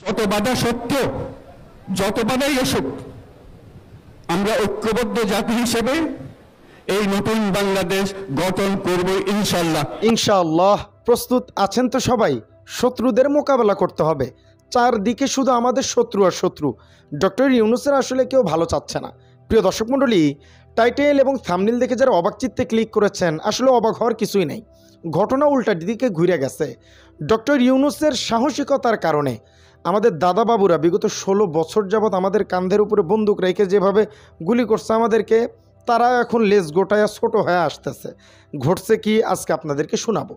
শত বাধা সত্ত্বেও যত বাধাই আসুক আমরা ঐক্যবদ্ধ জাতি হিসেবে এই নতুন বাংলাদেশ গঠন করব ইনশাআল্লাহ। ইনশাআল্লাহ। প্রস্তুত আছেন তো সবাই? শত্রুদের মোকাবেলা করতে হবে। চারদিকে শুধু আমাদের শত্রু আর শত্রু। ডক্টর ইউনূসের আসলে কেউ ভালো চাচ্ছে না। প্রিয় দর্শক মণ্ডলী, টাইটেল এবং থাম্বনেল দেখে যারা অবাক চিত্তে ক্লিক করেছেন, আসলে অবাক হওয়ার কিছুই নেই। ঘটনা উল্টা দিকে ঘুরে গেছে। ডক্টর ইউনূসের সাহসিকতার কারণে আমাদের দাদাবাবুরা বিগত 16 বছর যাবৎ আমাদের কাঁধের উপরে বন্দুক রেখে যেভাবে গুলি করছে আমাদেরকে, তারা এখন লেজ গোটায়া ছোট হয়ে আসতেছে। ঘটছে কি আজকে আপনাদেরকে শোনাবো।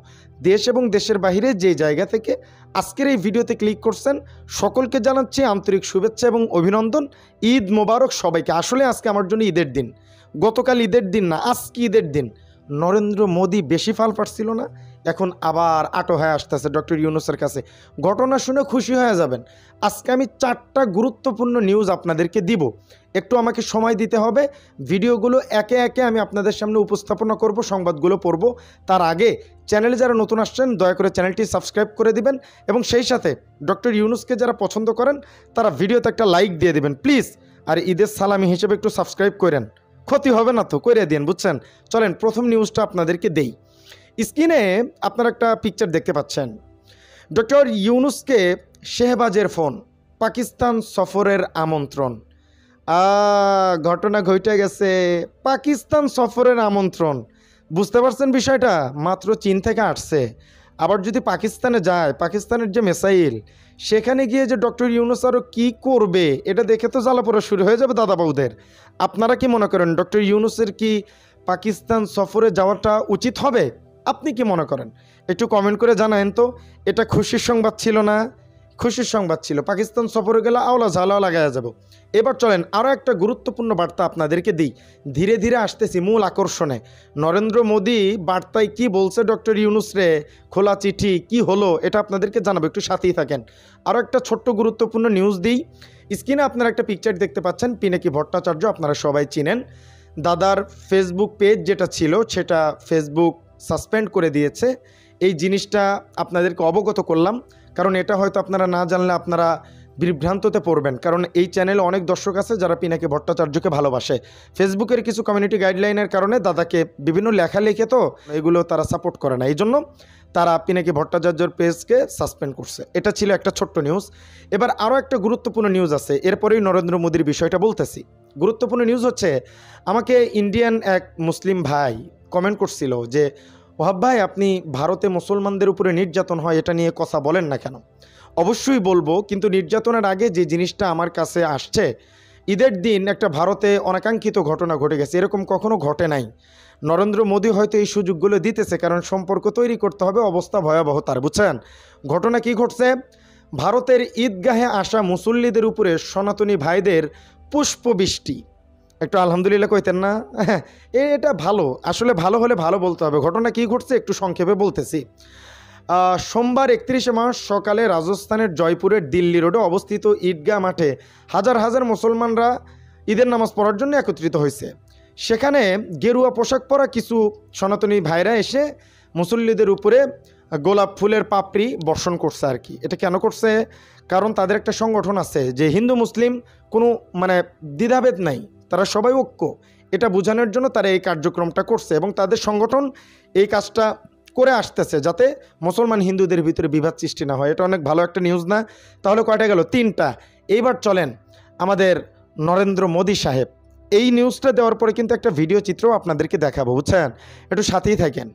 দেশ এবং দেশের বাইরে যে জায়গা থেকে আজকের এই ভিডিওতে ক্লিক করছেন সকলকে জানাচ্ছি আন্তরিক শুভেচ্ছা এবং অভিনন্দন। ঈদ মোবারক সবাইকে। আসলে আজকে আমার জন্য ঈদের দিন। গতকাল ঈদের দিন না, আজকে ঈদের দিন। নরেন্দ্র মোদী বেশি ফাল পাচ্ছিল না, এখন আবার আটো হয়ে আসতেছে ডক্টর ইউনূসের কাছে। ঘটনা শুনে খুশি হয়ে যাবেন। আজকে আমি 4টা গুরুত্বপূর্ণ নিউজ আপনাদেরকে দিব। একটু আমাকে সময় দিতে হবে। ভিডিওগুলো একে একে আমি আপনাদের সামনে উপস্থাপনা করব, সংবাদগুলো পড়ব। তার আগে চ্যানেলে যারা নতুন আসছেন দয়া করে চ্যানেলটি সাবস্ক্রাইব করে দিবেন এবং সেই সাথে ডক্টর ইউনূসকে যারা পছন্দ করেন তারা ভিডিওতে একটা লাইক দিয়ে দিবেন প্লিজ। আর ঈদের সালামি হিসেবে একটু সাবস্ক্রাইব করেন, ক্ষতি হবে না তো, করে দিন, বুঝছেন? চলেন প্রথম নিউজটা আপনাদেরকে দেই। স্ক্রিনে আপনারা একটা পিকচার দেখতে পাচ্ছেন। ডক্টর ইউনূসকে শেহবাজের ফোন, পাকিস্তান সফরের আমন্ত্রণ। ঘটনা ঘটে গেছে, পাকিস্তান সফরের আমন্ত্রণ। বুঝতে পারছেন বিষয়টা? মাত্র চীন থেকে আসছে। আবার যদি পাকিস্তানে যায়, পাকিস্তানের যে মিসাইল, সেখানে গিয়ে যে ডক্টর ইউনূস আরও কী করবে এটা দেখে তো জ্বালাপোড়া শুরু হয়ে যাবে দাদাবাবুদের। আপনারা কি মনে করেন ডক্টর ইউনূসের কি পাকিস্তান সফরে যাওয়াটা উচিত হবে? আপনি কি মনে করেন? একটু কমেন্ট করে জানায়েন তো। এটা খুশির সংবাদ ছিল না? খুশির সংবাদ ছিল। পাকিস্তান সফরে গেলে আওলা ঝালা লাগায়া যাব। এবার চলেন আরও একটা গুরুত্বপূর্ণ বার্তা আপনাদেরকে দিই। ধীরে ধীরে আসতেছি মূল আকর্ষণে। নরেন্দ্র মোদী বার্তায় কি বলছে ডক্টর ইউনূস রে, খোলা চিঠি কি হলো এটা আপনাদেরকে জানাবো, একটু সাথেই থাকেন। আরও একটা ছোট্ট গুরুত্বপূর্ণ নিউজ দিই। স্ক্রিনে আপনারা একটা পিকচার দেখতে পাচ্ছেন, পিনাকি ভট্টাচার্য, আপনারা সবাই চিনেন। দাদার ফেসবুক পেজ যেটা ছিল সেটা ফেসবুক সাসপেন্ড করে দিয়েছে। এই জিনিসটা আপনাদেরকে অবগত করলাম, কারণ এটা হয়তো আপনারা না জানলে আপনারা বিভ্রান্ততে পড়বেন। কারণ এই চ্যানেলে অনেক দর্শক আছে যারা পিনাকি ভট্টাচার্যকে ভালোবাসে। ফেসবুকের কিছু কমিউনিটি গাইডলাইনের কারণে দাদাকে বিভিন্ন লেখা লিখে তো এগুলো তারা সাপোর্ট করে না, এই জন্য তারা পিনাকি ভট্টাচার্যর পেজকে সাসপেন্ড করছে। এটা ছিল একটা ছোট্ট নিউজ। এবার আরও একটা গুরুত্বপূর্ণ নিউজ আছে, এরপরেই নরেন্দ্র মোদীর বিষয়টা বলতেছি। গুরুত্বপূর্ণ নিউজ হচ্ছে, আমাকে ইন্ডিয়ান এক মুসলিম ভাই কমেন্ট করছিল যে ওহাব ভাই, আপনি ভারতে মুসলমানদের উপরে নির্যাতন হয় এটা নিয়ে কথা বলেন না কেন? অবশ্যই বলবো, কিন্তু নির্যাতনের আগে যে জিনিসটা আমার কাছে আসছে, ঈদের দিন একটা ভারতে অনাকাঙ্ক্ষিত ঘটনা ঘটে গেছে, এরকম কখনো ঘটে নাই। নরেন্দ্র মোদী হয়তো এই সুযোগগুলো দিতেছে, কারণ সম্পর্ক তৈরি করতে হবে, অবস্থা ভয়াবহতার, বুঝছেন? ঘটনা কি ঘটছে? ভারতের ঈদগাহে আসা মুসল্লিদের উপরে সনাতনী ভাইদের পুষ্পবৃষ্টি। একটু আলহামদুলিল্লাহ কইতেন না? এটা ভালো, আসলে ভালো হলে ভালো বলতে হবে। ঘটনা কি ঘটছে একটু সংক্ষেপে বলতেছি। সোমবার 31শে মার্চ সকালে রাজস্থানের জয়পুরের দিল্লি রোডে অবস্থিত ঈদগাহ মাঠে হাজার হাজার মুসলমানরা ঈদের নামাজ পড়ার জন্য একত্রিত হয়েছে। সেখানে গেরুয়া পোশাক পরা কিছু সনাতনী ভাইরা এসে মুসল্লিদের উপরে গোলাপ ফুলের পাপড়ি বর্ষণ করছে আর কি। এটা কেন করছে? কারণ তাদের একটা সংগঠন আছে যে হিন্দু মুসলিম কোনো দ্বিধাভেদ নাই, তারা সবাই ঐক্য, এটা বোঝানোর জন্য তারা এই কার্যক্রমটা করছে এবং তাদের সংগঠন এই কাজটা করে আসতেছে যাতে মুসলমান হিন্দুদের ভিতরে বিভাদ সৃষ্টি না হয়। এটা অনেক ভালো একটা নিউজ না? তাহলে কয়টা গেল? 3টা। এইবার চলেন আমাদের নরেন্দ্র মোদী সাহেব এই নিউজটা দেওয়ার পরে কিন্তু একটা ভিডিও চিত্রও আপনাদেরকে দেখাবো, বুঝছেন? একটু সাথেই থাকেন।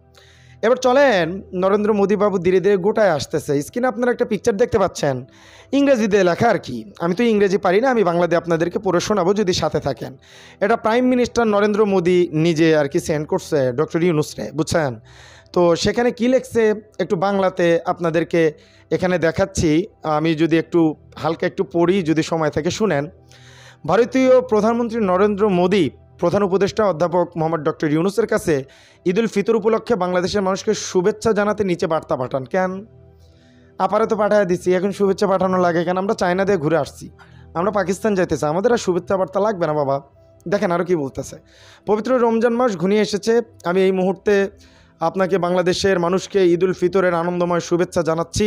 এবার চলেন, নরেন্দ্র মোদী বাবু ধীরে ধীরে গোটায় আসতেছে। স্ক্রিনে আপনারা একটা পিকচার দেখতে পাচ্ছেন, ইংরেজিতে লেখা আর কি। আমি তো ইংরেজি পারি না, আমি বাংলাতে আপনাদেরকে পড়ে শোনাবো যদি সাথে থাকেন। এটা প্রাইম মিনিস্টার নরেন্দ্র মোদী নিজে আর কি সেন্ড করছে ডক্টর ইউনূসরে, বুঝছেন? তো সেখানে কি লিখছে একটু বাংলাতে আপনাদেরকে এখানে দেখাচ্ছি। আমি যদি একটু হালকা একটু পড়ি, যদি সময় থেকে শুনেন। ভারতীয় প্রধানমন্ত্রী নরেন্দ্র মোদী প্রধান উপদেষ্টা অধ্যাপক মোহাম্মদ ডক্টর ইউনূসের কাছে ঈদ উল ফিতর উপলক্ষে বাংলাদেশের মানুষকে শুভেচ্ছা জানাতে নিচে বার্তা পাঠান। কেন? আপারে তো পাঠায় দিচ্ছি, এখন শুভেচ্ছা পাঠানো লাগে কেন? আমরা চায়না দিয়ে ঘুরে আসছি, আমরা পাকিস্তান যাইতেছি, আমাদের আর শুভেচ্ছা বার্তা লাগবে না বাবা। দেখেন আরও কি বলতেছে। পবিত্র রমজান মাস ঘনিয়ে এসেছে। আমি এই মুহূর্তে আপনাকে বাংলাদেশের মানুষকে ঈদ উল ফিতরের আনন্দময় শুভেচ্ছা জানাচ্ছি।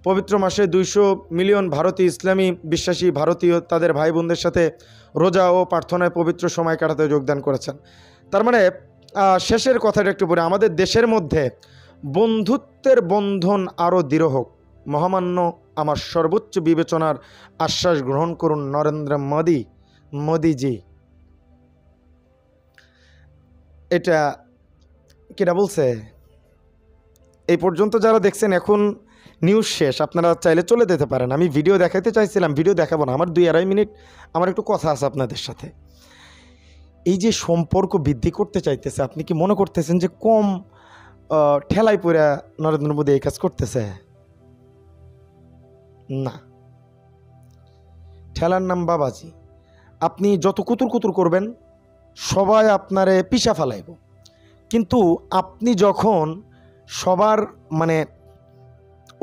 পবিত্র মাসে 200 মিলিয়ন ভারতীয় ইসলামী বিশ্বাসী ভারতীয় তাদের ভাই বোনদের সাথে রোজা ও প্রার্থনায় পবিত্র সময় কাটাতে যোগদান করেছেন। তার মানে শেষের কথাটা একটু পরে, আমাদের দেশের মধ্যে বন্ধুত্বের বন্ধন আরও দৃঢ় হোক, মহামান্য আমার সর্বোচ্চ বিবেচনার আশ্বাস গ্রহণ করুন নরেন্দ্র মোদিজি। এটা কেটা বলছে? এই পর্যন্ত যারা দেখছেন, এখন নিউজ শেষ, আপনারা চাইলে চলে যেতে পারেন। আমি ভিডিও দেখাইতে চাইছিলাম, ভিডিও দেখাবো না, আমার 2-2.5 মিনিট আমার একটু কথা আছে আপনাদের সাথে। এই যে সম্পর্ক বৃদ্ধি করতে চাইতেছে, আপনি কি মনে করতেছেন যে কম ঠেলাই পড়ে নরেন্দ্র মোদী এই কাজ করতেছে? না, ঠেলার নাম বাবাজি। আপনি যত কুতুর কুতুর করবেন সবাই আপনারে পিছা ফেলাইব, কিন্তু আপনি যখন সবার মানে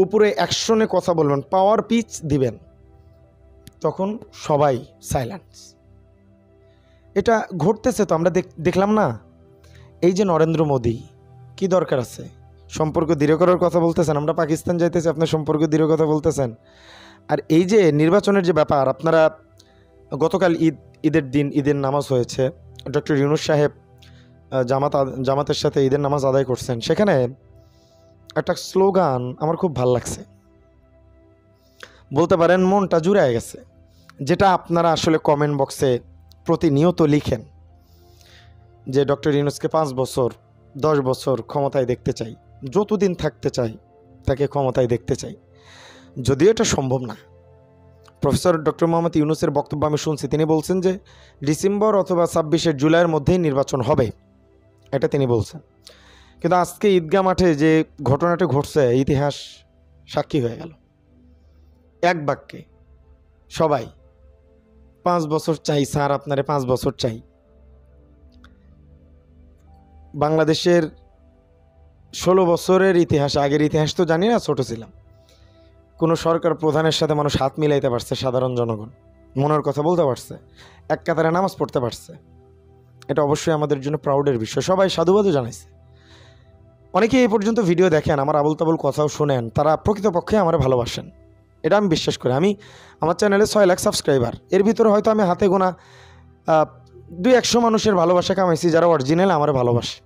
উপরে অ্যাকশনে কথা বলবেন, পাওয়ার পিচ দিবেন, তখন সবাই সাইলেন্স। এটা ঘটতেছে তো, আমরা দেখলাম না? এই যে নরেন্দ্র মোদী, কি দরকার আছে? সম্পর্ক দৃঢ় করার কথা বলতেছেন, আমরা পাকিস্তান যাইতেছি, আপনার সম্পর্ক দৃঢ় কথা বলতেছেন। আর এই যে নির্বাচনের যে ব্যাপার, আপনারা গতকাল ঈদের দিন ঈদের নামাজ হয়েছে, ডক্টর ইউনূস সাহেব জামাতের সাথে ঈদের নামাজ আদায় করছেন। সেখানে একটা স্লোগান আমার খুব ভাল লাগছে, বলতে পারেন মনটা জুড়ে গেছে, যেটা আপনারা আসলে কমেন্ট বক্সে প্রতিনিয়ত লিখেন যে ডক্টর ইউনূসকে 5 বছর 10 বছর ক্ষমতায় দেখতে চাই, যতদিন থাকতে চাই তাকে ক্ষমতায় দেখতে চাই। যদিও এটা সম্ভব না। প্রফেসর ডক্টর মোহাম্মদ ইউনূসের বক্তব্য আমি শুনছি, তিনি বলছেন যে ডিসেম্বর অথবা 26 জুলাইয়ের মধ্যেই নির্বাচন হবে, এটা তিনি বলছেন। কিন্তু আজকে ঈদগাহ মাঠে যে ঘটনাটা ঘটছে, ইতিহাস সাক্ষী হয়ে গেল। এক বাক্যে সবাই 5 বছর চাই স্যার, আপনারে 5 বছর চাই। বাংলাদেশের 16 বছরের ইতিহাস, আগের ইতিহাস তো জানি না, ছোট ছিলাম, কোনো সরকার প্রধানের সাথে মানুষ হাত মিলাইতে পারছে, সাধারণ জনগণ মনের কথা বলতে পারছে, এক কাতারে নামাজ পড়তে পারছে। এটা অবশ্যই আমাদের জন্য প্রাউডের বিষয়, সবাই সাধুবাদও জানাইছে। অনেকে এই পর্যন্ত ভিডিও দেখেন, আমার আবুল তাবুল কথাও শোনেন, তারা প্রকৃতপক্ষে আমার ভালোবাসেন, এটা আমি বিশ্বাস করি। আমার চ্যানেলে 6 লাখ সাবস্ক্রাইবার, এর ভিতরে হয়তো আমি হাতে গোনা 200-100 মানুষের ভালোবাসা কামাইছি যারা অরিজিনাল আমার ভালোবাসে,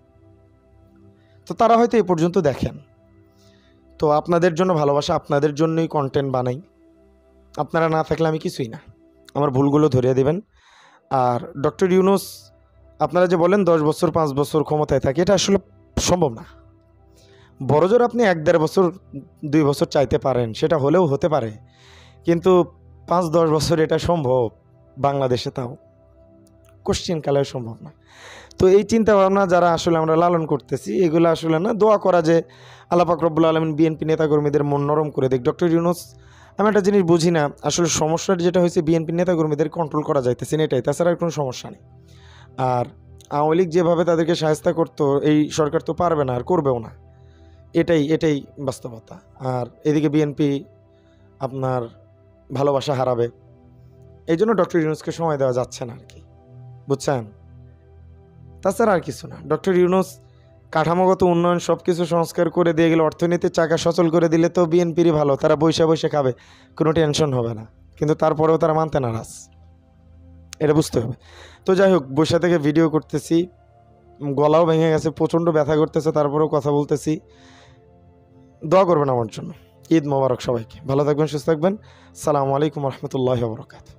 তো তারা হয়তো এই পর্যন্ত দেখেন। তো আপনাদের জন্য ভালোবাসা, আপনাদের জন্যই কন্টেন্ট বানাই, আপনারা না থাকলে আমি কিছুই না। আমার ভুলগুলো ধরিয়ে দেবেন। আর ডক্টর ইউনূস, আপনারা যে বলেন 10 বছর 5 বছর ক্ষমতায় থাকে, এটা আসলে সম্ভব না। বড়জোর আপনি 1-1.5 বছর 2 বছর চাইতে পারেন, সেটা হলেও হতে পারে, কিন্তু 5-10 বছর এটা সম্ভব বাংলাদেশে? তাও কোশ্চেন কালেও সম্ভব না। তো এই চিন্তা ভাবনা যারা আসলে আমরা লালন করতেছি, এগুলো আসলে না, দোয়া করা যে আল্লাহ পাক রব্বুল আলামিন বিএনপি নেতাকর্মীদের মন নরম করে দেখ। ডক্টর ইউনূস, আমি একটা জিনিস বুঝি না, আসলে সমস্যাটা যেটা হয়েছে বিএনপি নেতাকর্মীদের কন্ট্রোল করা যাইতেছে না, এটাই, তাছাড়া আর কোনো সমস্যা নেই। আর আওয়ামী লীগ যেভাবে তাদেরকে সাহায্য করতো, এই সরকার তো পারবে না আর করবেও না, এটাই বাস্তবতা। আর এদিকে বিএনপি আপনার ভালোবাসা হারাবে, এই জন্য ডক্টর ইউনূসকে সময় দেওয়া যাচ্ছে না আর কি, বুঝছেন? তাছাড়া আর কিছু না। ডক্টর ইউনূস কাঠামোগত উন্নয়ন সব কিছু সংস্কার করে দিয়ে গেলে, অর্থনীতির চাকা সচল করে দিলে তো বিএনপিরই ভালো, তারা বসে খাবে, কোনো টেনশন হবে না। কিন্তু তারপরেও তারা মানতে নারাজ, এটা বুঝতে হবে। তো যাই হোক, বসে থেকে ভিডিও করতেছি, গলাও ভেঙে গেছে, প্রচণ্ড ব্যথা করতেছে, তারপরেও কথা বলতেছি। দোয়া করবেন আমার জন্য। ঈদ মোবারক সবাইকে, ভালো থাকবেন, সুস্থ থাকবেন। আসসালামু আলাইকুম রহমতুল্লাহি ওয়া বারাকাতুহু।